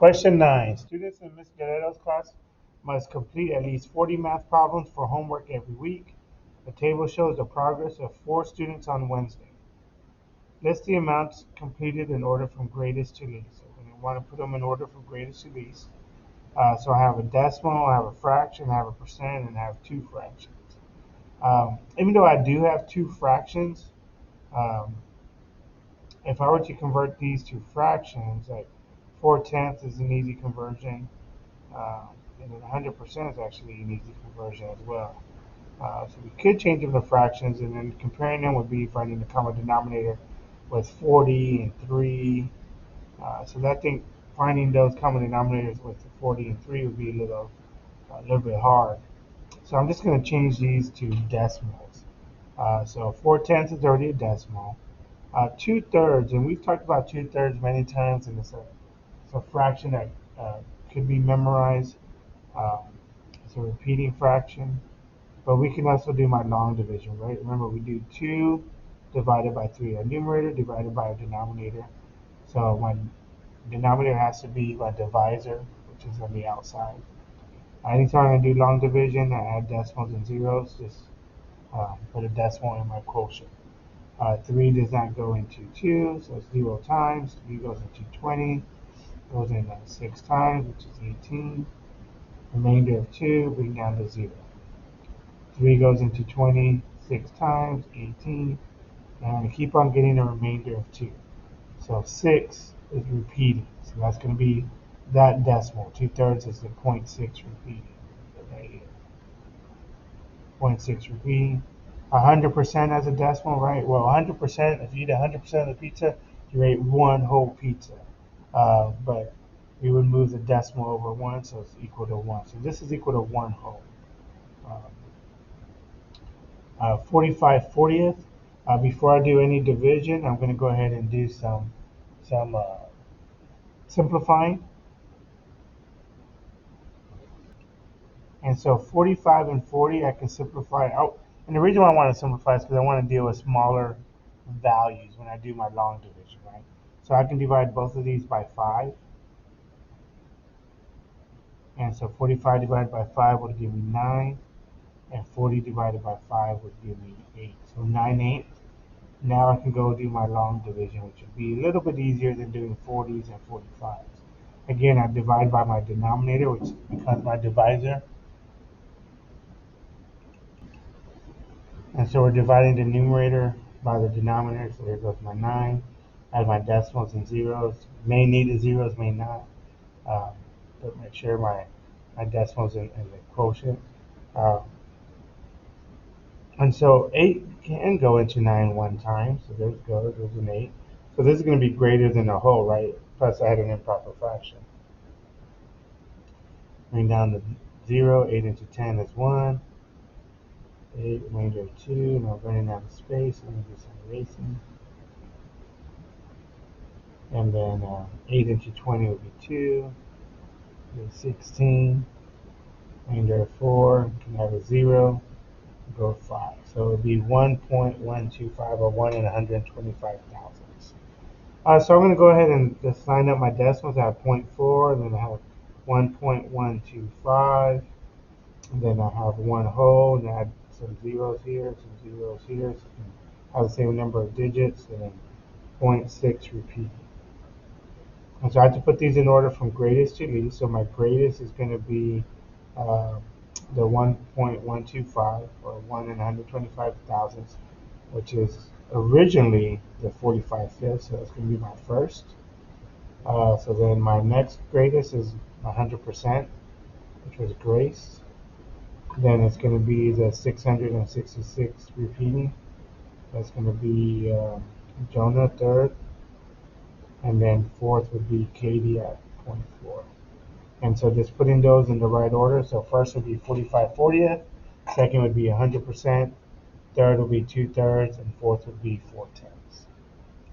Question 9. Students in Ms. Guerrero's class must complete at least 40 math problems for homework every week. The table shows the progress of 4 students on Wednesday. List the amounts completed in order from greatest to least. So we're going to want to put them in order from greatest to least. So I have a decimal, I have a fraction, I have a percent, and I have 2 fractions. Even though I do have 2 fractions, um, if I were to convert these to fractions, like 4/10 is an easy conversion, um, and then 100% is actually an easy conversion as well. So we could change them to fractions, and then comparing them would be finding the common denominator with 40 and 3. So that thing, finding those common denominators with 40 and 3 would be a little bit hard. So I'm just going to change these to decimals. So 4/10 is already a decimal. 2/3, and we've talked about 2/3 many times, and it's a fraction that could be memorized. Um, it's a repeating fraction, but we can also do my long division, right? Remember, we do 2 divided by 3, a numerator divided by a denominator. So my denominator has to be my divisor, which is on the outside. Anytime I do long division, I add decimals and zeros, just put a decimal in my quotient. 3 does not go into 2, so it's 0 times. 3 goes into 20, goes in 6 times, which is 18. Remainder of 2, bring down to 0. 3 goes into 20, 6 times, 18. And I'm going to keep on getting a remainder of 2. So 6 is repeating. So that's going to be that decimal. 2/3 is the 0.6 repeating. Right here. 0.6 repeating. 100% as a decimal, right? Well, 100%, if you eat 100% of the pizza, you ate one whole pizza. But we would move the decimal over 1, so it's equal to 1. So this is equal to 1 whole. 45/40th. Before I do any division, I'm going to go ahead and do some simplifying. And so 45 and 40, I can simplify out. And the reason why I want to simplify is because I want to deal with smaller values when I do my long division, right? So I can divide both of these by 5. And so 45 divided by 5 would give me 9. And 40 divided by 5 would give me 8. So 9/8. Now I can go do my long division, which would be a little bit easier than doing 40s and 45s. Again, I divide by my denominator, which becomes my divisor. And so we're dividing the numerator by the denominator. So there goes my 9. I have my decimals and zeros. May need the zeros, may not. But make sure my decimals in the quotient. And so 8 can go into 9 one time. So there's an 8. So this is going to be greater than a whole, right? Plus I had an improper fraction. Bring down to 0. 8 into 10 is 1. 8, remainder of 2. Now running out of space. Let me do some erasing. And then 8 into 20 would be 2. 16. Remainder of 4. Can have a 0. Go 5. So it would be 1.125, or 1 in 125 thousandths. So I'm going to go ahead and just line up my decimals. I have 0.4, and then I have 1.125, and then I have 1 whole, and I have some zeros here, so you can have the same number of digits, and then 0.6 repeating. And so I have to put these in order from greatest to least. So my greatest is going to be the 1.125, or 1 in 125 thousandths, which is originally the 45/5, so that's going to be my first. So then my next greatest is 100%, which was Grace. Then it's going to be the 666 repeating. That's going to be Jonah third. And then fourth would be Katie at 0.4. And so just putting those in the right order. So first would be 45/40th. Second would be 100%. Third would be 2/3. And fourth would be 4/10.